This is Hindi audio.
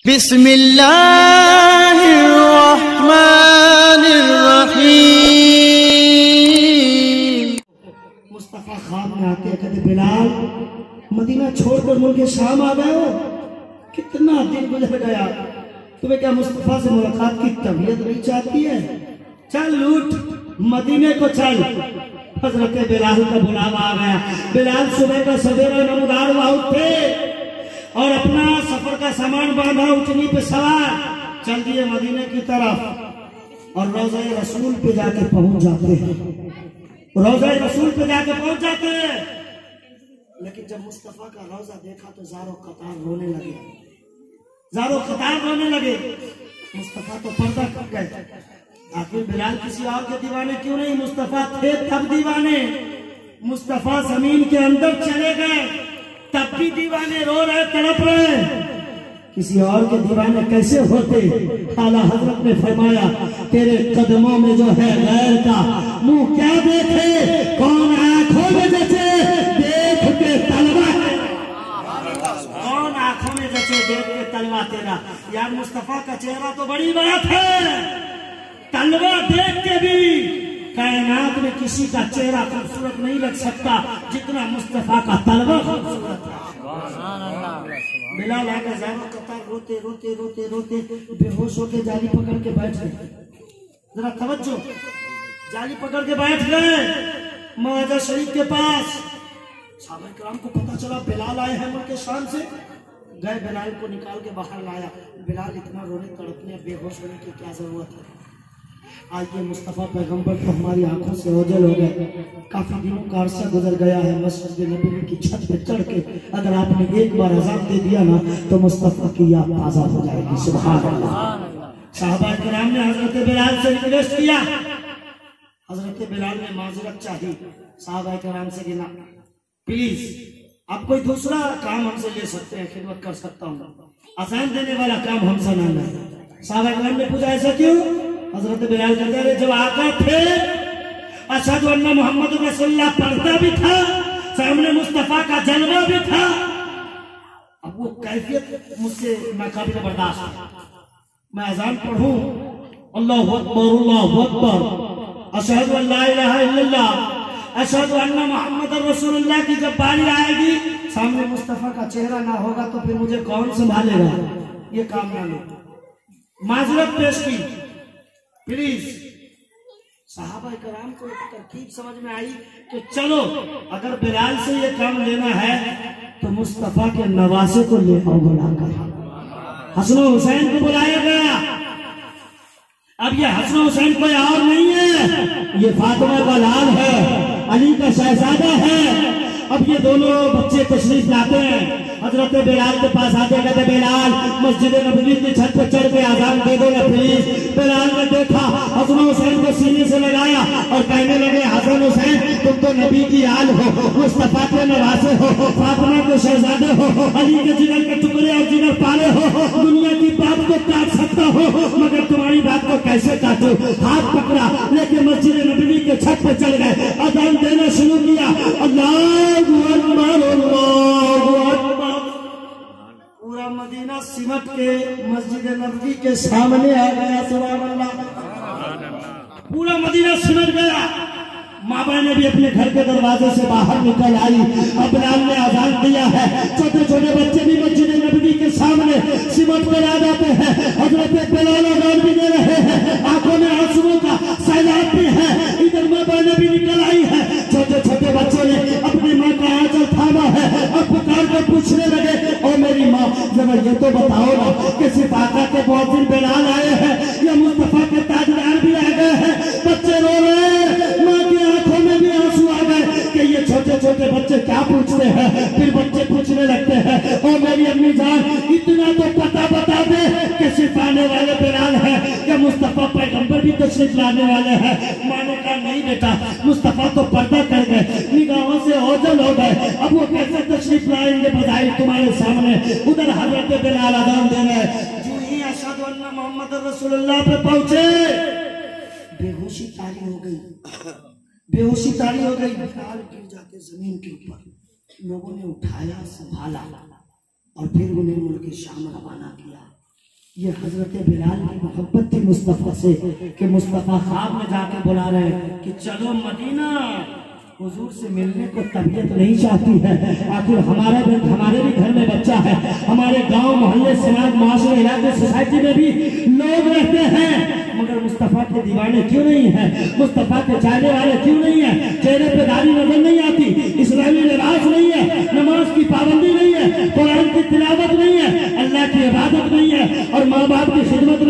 बिस्मिल्लाहिर्रहमानिर्रहीम। मुस्तफा ख्वाब में आते कहते बिलाल मदीना छोड़कर मुल्क शाम आ गए हो, कितना दिन गुजर गया, तुम्हें क्या मुस्तफा से मुलाकात की तबीयत नहीं चाहती है? चल लूट मदीने को चल। हजरत बिलाल का बुलावा आ गया। बिलाल सुबह का सवेरा नमदार हुआ उठे और अपना सफर का सामान बांधा, ऊँटनी पे सवार चल दिए मदीने की तरफ और रोज़ा रसूल पे जाके पहुंच जाते हैं। रोज़ा रसूल पे जाके पहुंच जाते हैं, लेकिन जब मुस्तफा का रोज़ा देखा तो ज़ारो कतार रोने लगे, ज़ारो कतार रोने लगे। मुस्तफा तो पर्दा कर गए। आखिर बिलाल किसी और के दीवाने क्यों नहीं, मुस्तफा थे तब दीवाने। मुस्तफा जमीन के अंदर चले गए तब भी दीवाने रो रहे, तड़प रहे। किसी और के दीवाने कैसे होते? आला हजरत ने फरमाया तेरे कदमों में जो है गैर का मुंह क्या देखे, कौन आंखों में जैसे देख के तलवा, कौन आंखों में जैसे देख के तलवा तेरा। यार मुस्तफा का चेहरा तो बड़ी बात है, तलवा देख के भी कायनात में किसी का चेहरा खूबसूरत नहीं लग सकता जितना मुस्तफा का तलवा खूबसूरत है। बिलाल आगे ज़ारो कतार रोते रोते रोते रोते बेहोश होके जाली पकड़ के बैठ गए। जरा तवज्जो, जाली पकड़ के बैठ गए मौजा शरीफ के पास। साहबा किराम को पता चला बिलाल आए हैं मुल्क शाम से, गए बिलाल को निकाल के बाहर लाया। बिलाल इतना रोने तड़पने बेहोश होने की क्या जरूरत है? आज ये मुस्तफ़ा पैगंबर तो हमारी आंखों से ओझल हो गए। काफी दिनों का अरसा गुजर गया है। मस्जिद नबी की छत पे चढ़ के अगर आपने एक बार अज़ान दे दिया ना तो मुस्तफ़ा की याद ताज़ा हो जाएगी। सुभान अल्लाह। साहबा किराम ने हजरत बिलाल से रिक्वेस्ट किया, हजरत बिलाल ने माजरत चाहिए साहबा किराम से कि ना प्लीज आप कोई दूसरा काम हमसे ले सकते हैं, खिदमत कर सकता हूँ, अज़ान देने वाला काम हमसे ना ले। साहबा किराम ने पूछा ऐसा क्यों? हजरत बिलाल कहते हैं जब आका थे अशहदु अन्ना मोहम्मद रसूलुल्लाह पढ़ता भी था, सामने मुस्तफा का जलवा भी था, अब वो कैफियत मुझसे नाकाबिल बर्दाश्त है। मैं अजान पढ़ूं अल्लाहु अकबर अल्लाहु अकबर अशहदु अल्ला इलाहा इल्लल्लाह अशहदु अन्ना मोहम्मद रसूलुल्लाह की जब बारी आएगी सामने मुस्तफा का चेहरा ना होगा तो फिर मुझे कौन संभालेगा? ये काम ना लो। माजरत पेश की प्लीज। साहबा कराम को एक तरकीब समझ में आई कि चलो अगर बिलाल से ये काम लेना है तो मुस्तफा के नवासे को ले आओ बुलाकर। हसन हुसैन को बुलाया गया। अब ये हसन हुसैन कोई और नहीं है, ये फातिमा का लाल है, अली का शहजादा है। अब ये दोनों बच्चे तशरीफ लाते हैं, हजरत बिलाल के पास आते कहते बिलाल मस्जिद नबवी की छत पर चढ़ के आजान दे दो प्लीज। बिलाल ने देखा हसन हुसैन को सीने से लगाया और कहने लगे हसन हुसैन तुम तो नबी की आल हो, मुस्तफा के नवासे हो, फातिमा के शहजादे हो, अली के जिगर के टुकड़े और जिगर पाले हो। दुनिया की बात को काट सकता हो मगर तुम्हारी बात को कैसे काटो? हाथ पकड़ा लेके मस्जिद नबवी के छत पर चढ़ गए, अजान देना शुरू किया। अल्लाहु अकबर अल्लाहु अकबर। पूरा मदीना सिमट के मस्जिद नबवी के सामने आ गया। सुभान अल्लाह। पूरा मदीना सिमट गया। माँ बहन ने भी अपने घर के दरवाजे से बाहर निकल आई। अब बिलाल ने आजान दिया है, छोटे छोटे बच्चे भी मस्जिद नबवी के सामने सिमट कर आ जाते हैं। हजरत बिलाल आजान भी दे रहे हैं, आंखों में आंसुओं का सैलाब भी है। इधर माँ बहन भी निकल आई है। छोटे छोटे बच्चों ने अपनी माँ का आंचल थामा है और पुकार कर पूछने लगे ओ मेरी माँ जरा ये तो बताओ ना कि सिर्फ आका के मुअज्जिन बिलाल आए हैं या मुस्तफा के ताजदार भी आ गए हैं? बच्चे रो रहे हैं, माँ की आंखों में भी आंसू आ गए कि ये छोटे छोटे बच्चे क्या पूछते हैं। फिर बच्चे पूछने लगते हैं ओ मेरी अम्मी जान इतना तो पता बता दे कि सिर्फ आने वाले बिलाल है या मुस्तफा पैगंबर भी तशरीफ लाने वाले हैं? माँ ने कहा नहीं बेटा, मुस्तफा तो पर्दा कर गए, निगाहों से ओझल हो गए, अब वो कैसे तशरीफ लाएंगे बधाई तुम्हारे सामने। उधर हजरत बिलाल अज़ान दे रहे, जो ही अशहदु अन्ना मोहम्मद रसूलुल्लाह पे पहुंचे बेहोशी तारी हो गई, बेहोशी तारी हो गई। बिलाल गिर जाते जमीन के ऊपर। लोगों ने उठाया, संभाला और फिर उन्हें मुल्क शाम रवाना किया। ये हजरत बिलाल की मोहब्बत थी मुस्तफा से कि मुस्तफा ख्वाब में जाके बुला रहे कि चलो मदीना। हुजूर से मिलने को तबीयत नहीं चाहती है, आखिर हमारे भी घर में बच्चा है, हमारे गांव मोहल्ले समाज माशरे इलाके सोसाइटी में भी लोग रहते हैं, मगर मुस्तफा के दीवाने क्यों नहीं है, मुस्तफा के चाहने वाले क्यों नहीं है। चेहरे पे दाढ़ी नजर नहीं आती, इस्लामी लिबास नहीं है, नमाज की पाबंदी नहीं है, कुरान की तिलावत नहीं है, अल्लाह की इबादत नहीं है और माँ बाप की खिदमत